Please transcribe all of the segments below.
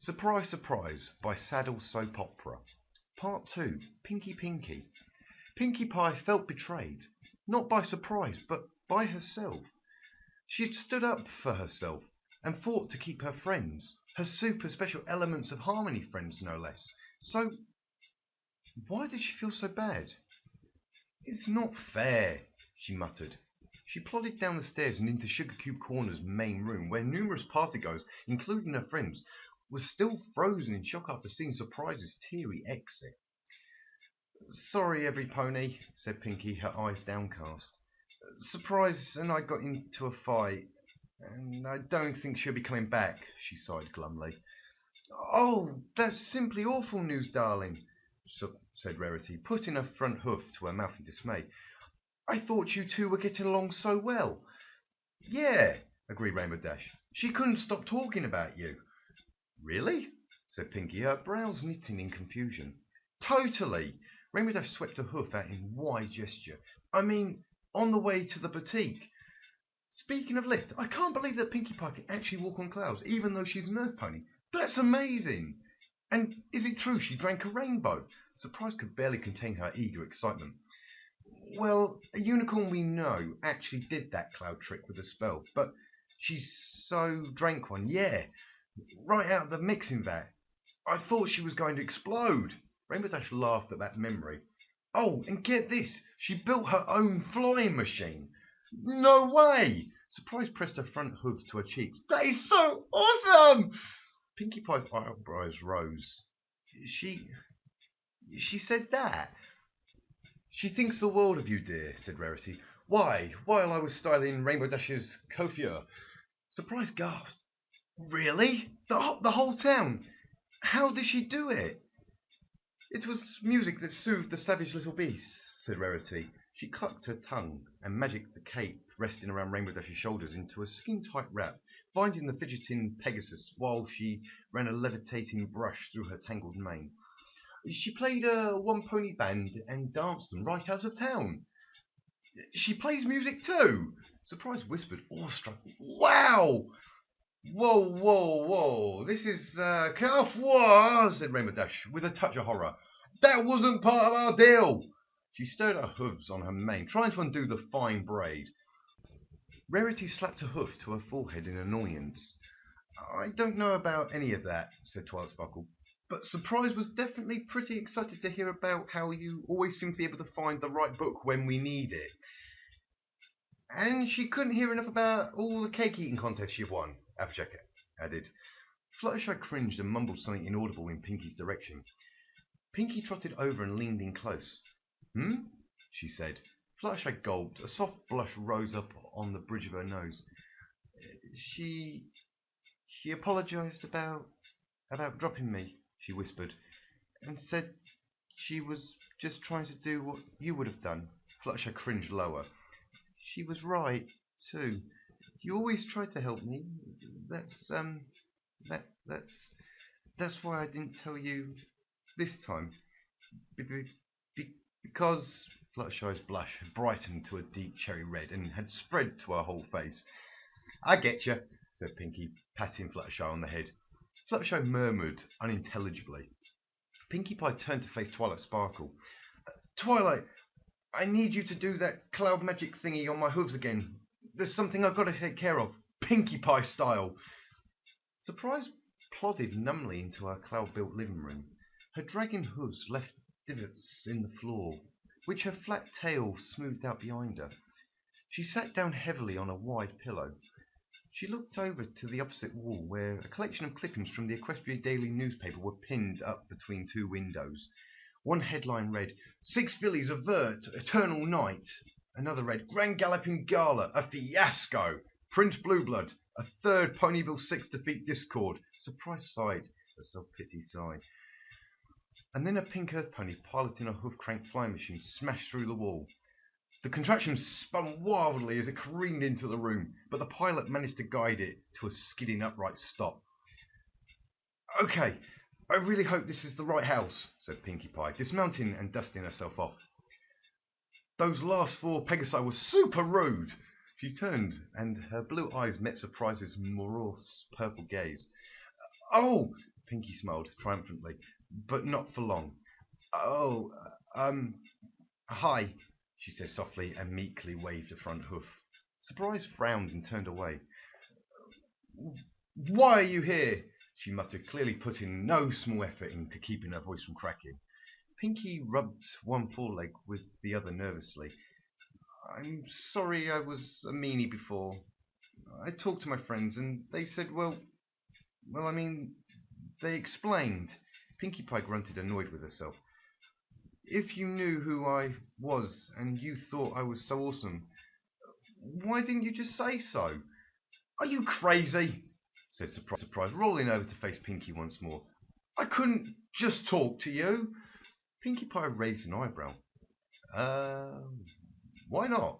Surprise, Surprise by SaddlesoapOpera. Part 2. Pinkie. Pinkie Pie felt betrayed, not by Surprise, but by herself. She had stood up for herself and fought to keep her friends, her super special Elements of Harmony friends no less. So, why did she feel so bad? It's not fair, she muttered. She plodded down the stairs and into Sugar Cube Corner's main room, where numerous partygoers, including her friends, were still frozen in shock after seeing Surprise's teary exit. "Sorry, every pony," said Pinkie, her eyes downcast. "Surprise and I got into a fight, and I don't think she'll be coming back," she sighed glumly. "Oh, that's simply awful news, darling," said Rarity, putting her front hoof to her mouth in dismay. "I thought you two were getting along so well." "Yeah," agreed Rainbow Dash. "She couldn't stop talking about you." "Really?" said Pinkie, her brows knitting in confusion. "Totally." Rainbow Dash swept her hoof out in wide gesture. "I mean, on the way to the boutique. Speaking of lift, I can't believe that Pinkie Pie can actually walk on clouds, even though she's an earth pony. That's amazing! And is it true she drank a rainbow?" Surprise could barely contain her eager excitement. "Well, a unicorn we know actually did that cloud trick with a spell, but she so drank one, yeah, right out of the mixing vat. I thought she was going to explode." Rainbow Dash laughed at that memory. "Oh, and get this, she built her own flying machine." "No way!" Surprise pressed her front hooves to her cheeks. "That is so awesome!" Pinkie Pie's eyebrows rose. She said that? "She thinks the world of you, dear," said Rarity. "Why, while I was styling Rainbow Dash's coiffure." Surprise gasped. "Really? The whole town? How did she do it?" "It was music that soothed the savage little beasts," said Rarity. She clucked her tongue and magicked the cape resting around Rainbow Dash's shoulders into a skin-tight wrap, binding the fidgeting Pegasus while she ran a levitating brush through her tangled mane. "She played a one-pony band and danced them right out of town." "She plays music too?" Surprise whispered, awestruck. "Wow!" Whoa. This is, Carrefour, said Rainbow Dash, with a touch of horror. "That wasn't part of our deal." She stirred her hooves on her mane, trying to undo the fine braid. Rarity slapped a hoof to her forehead in annoyance. "I don't know about any of that," said Twilight Sparkle, "but Surprise was definitely pretty excited to hear about how you always seem to be able to find the right book when we need it. And she couldn't hear enough about all the cake-eating contests you've won," Applejack added. Fluttershy cringed and mumbled something inaudible in Pinkie's direction. Pinkie trotted over and leaned in close. She said. Fluttershy gulped. A soft blush rose up on the bridge of her nose. She apologized about dropping me," she whispered, "and said she was just trying to do what you would have done." Fluttershy cringed lower. "She was right, too. You always tried to help me. That's why I didn't tell you this time. Because..." Fluttershy's blush had brightened to a deep cherry red and had spread to her whole face. "I get you," said Pinkie, patting Fluttershy on the head. Fluttershy murmured unintelligibly. Pinkie Pie turned to face Twilight Sparkle. "Twilight, I need you to do that cloud magic thingy on my hooves again. There's something I've got to take care of, Pinkie Pie style." Surprise plodded numbly into her cloud-built living room. Her dragging hooves left divots in the floor, which her flat tail smoothed out behind her. She sat down heavily on a wide pillow. She looked over to the opposite wall, where a collection of clippings from the Equestria Daily newspaper were pinned up between two windows. One headline read, "6 fillies avert eternal night." Another read, "Grand Galloping Gala, a fiasco. Prince Blueblood, a third Ponyville 6 defeat Discord." Surprise sighed, a self-pity sigh. And then a pink earth pony piloting a hoof-crank flying machine smashed through the wall. The contraption spun wildly as it careened into the room, but the pilot managed to guide it to a skidding upright stop. "Okay, I really hope this is the right house," said Pinkie Pie, dismounting and dusting herself off. "Those last 4 Pegasi were super rude." She turned, and her blue eyes met Surprise's morose purple gaze. "Oh!" Pinkie smiled triumphantly, but not for long. Oh, hi, she said softly and meekly waved a front hoof. Surprise frowned and turned away. Why are you here? She muttered, clearly putting no small effort into keeping her voice from cracking. Pinkie rubbed one foreleg with the other nervously. I'm sorry I was a meanie before. I talked to my friends and they said, they explained. Pinkie Pie grunted, annoyed with herself. If you knew who I was and you thought I was so awesome, why didn't you just say so? Are you crazy? Said Surprise, rolling over to face Pinkie once more. I couldn't just talk to you. Pinkie Pie raised an eyebrow. Why not?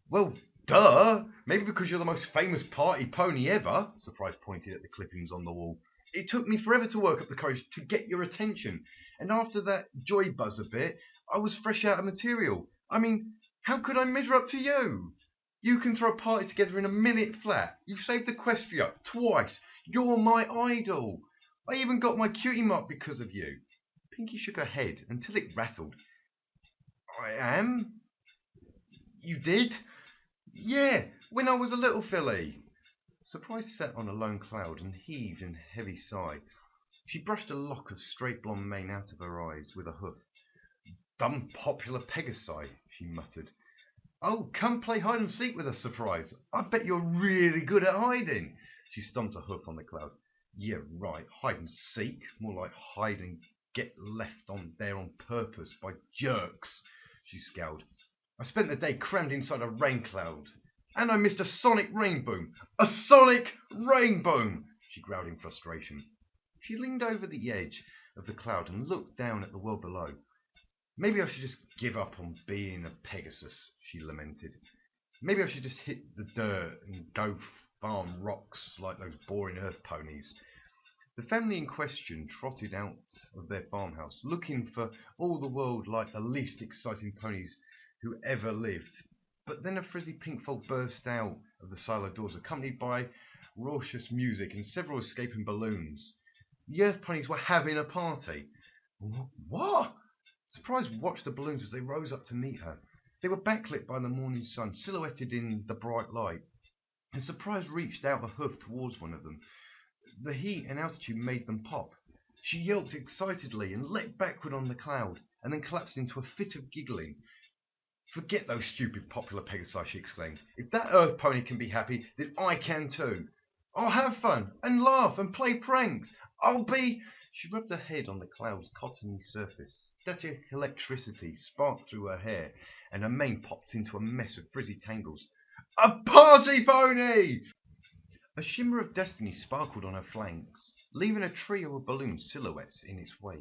Well, duh! Maybe because you're the most famous party pony ever. Surprise pointed at the clippings on the wall. It took me forever to work up the courage to get your attention. And after that joy buzz a bit, I was fresh out of material. I mean, how could I measure up to you? You can throw a party together in a minute flat. You've saved Equestria twice. You're my idol. I even got my cutie mark because of you. Pinkie shook her head until it rattled. I am? You did? Yeah, when I was a little filly. Surprise sat on a lone cloud and heaved in a heavy sigh. She brushed a lock of straight blonde mane out of her eyes with a hoof. Dumb popular Pegasus, she muttered. Oh, come play hide and seek with us, Surprise. I bet you're really good at hiding. She stomped a hoof on the cloud. Yeah, right, hide and seek. More like hide and get left on there on purpose by jerks, she scowled. I spent the day crammed inside a rain cloud. And I missed a sonic rain boom. A sonic rain boom, she growled in frustration. She leaned over the edge of the cloud and looked down at the world below. Maybe I should just give up on being a Pegasus, she lamented. Maybe I should just hit the dirt and go farm rocks like those boring earth ponies. The family in question trotted out of their farmhouse, looking for all the world like the least exciting ponies who ever lived. But then a frizzy pink foal burst out of the silo doors, accompanied by raucous music and several escaping balloons. The earth ponies were having a party. What? Surprise watched the balloons as they rose up to meet her. They were backlit by the morning sun, silhouetted in the bright light. And Surprise reached out a hoof towards one of them. The heat and altitude made them pop. She yelped excitedly and leapt backward on the cloud, and then collapsed into a fit of giggling. Forget those stupid popular Pegasus, she exclaimed. If that earth pony can be happy, then I can too. I'll have fun, and laugh, and play pranks. I'll be... She rubbed her head on the cloud's cottony surface. Static electricity sparked through her hair, and her mane popped into a mess of frizzy tangles. A party pony! A shimmer of destiny sparkled on her flanks, leaving a trio of balloon silhouettes in its wake.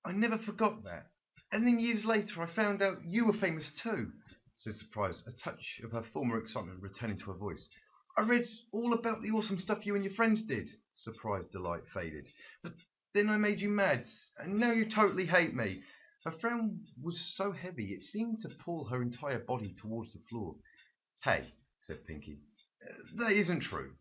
I never forgot that. And then years later I found out you were famous too, said Surprise, a touch of her former excitement returning to her voice. I read all about the awesome stuff you and your friends did. Surprised delight faded. But then I made you mad, and now you totally hate me. Her frown was so heavy it seemed to pull her entire body towards the floor. Hey, said Pinkie, that isn't true.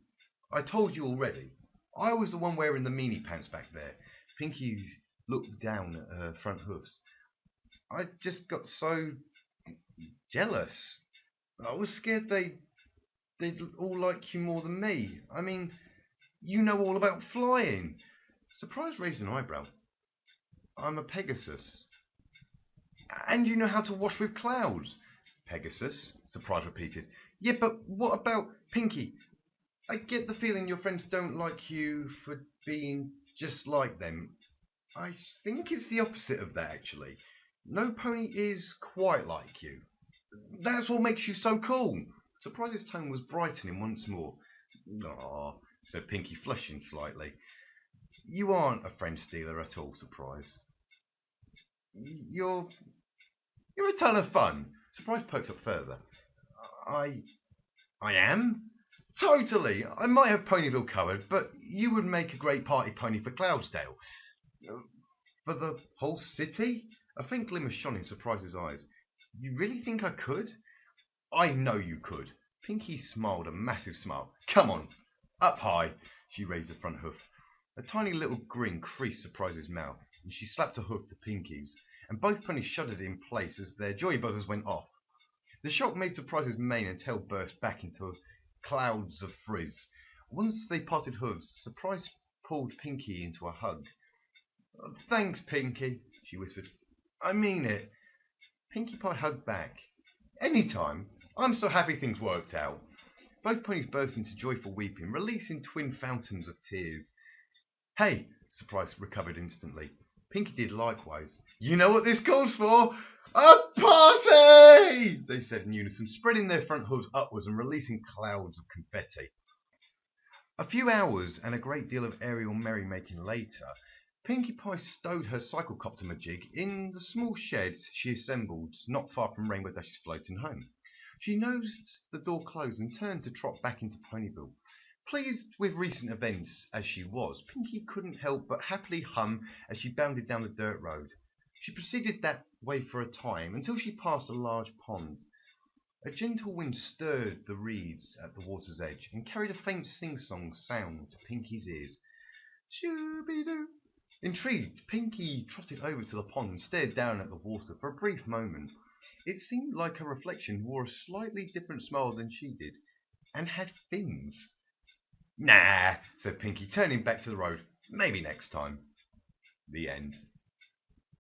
I told you already. I was the one wearing the meanie pants back there. Pinkie looked down at her front hoofs. I just got so jealous. I was scared they'd all like you more than me. I mean, you know all about flying. Surprise raised an eyebrow. I'm a Pegasus. And you know how to wash with clouds. Pegasus, Surprise repeated. Yeah, but what about Pinkie? I get the feeling your friends don't like you for being just like them. I think it's the opposite of that, actually. No pony is quite like you. That's what makes you so cool. Surprise's tone was brightening once more. Aw, said Pinkie, flushing slightly. You aren't a friend stealer at all, Surprise. You're a ton of fun. Surprise poked up further. I am? Totally. I might have Ponyville covered, but you would make a great party pony for Cloudsdale. For the whole city? A faint glimmer shone in Surprise's eyes. You really think I could? I know you could. Pinkie smiled a massive smile. Come on, up high. She raised her front hoof. A tiny little grin creased Surprise's mouth, and she slapped a hoof to Pinkie's, and both ponies shuddered in place as their joy buzzers went off. The shock made Surprise's mane and tail burst back into clouds of frizz. Once they parted hooves, Surprise pulled Pinkie into a hug. "Thanks, Pinkie," she whispered. "I mean it." Pinkie Pie hugged back. "Anytime. I'm so happy things worked out." Both ponies burst into joyful weeping, releasing twin fountains of tears. "Hey!" Surprise recovered instantly. Pinkie did likewise. "You know what this calls for? A party!" they said in unison, spreading their front hooves upwards and releasing clouds of confetti. A few hours and a great deal of aerial merrymaking later, Pinkie Pie stowed her cyclocopter majig in the small shed she assembled not far from Rainbow Dash's floating home. She noticed the door closed and turned to trot back into Ponyville. Pleased with recent events as she was, Pinkie couldn't help but happily hum as she bounded down the dirt road. She proceeded that way for a time until she passed a large pond. A gentle wind stirred the reeds at the water's edge and carried a faint sing-song sound to Pinkie's ears. Shooby-doo! Intrigued, Pinkie trotted over to the pond and stared down at the water for a brief moment. It seemed like her reflection wore a slightly different smile than she did, and had fins. "Nah," said Pinkie, turning back to the road. "Maybe next time." The end.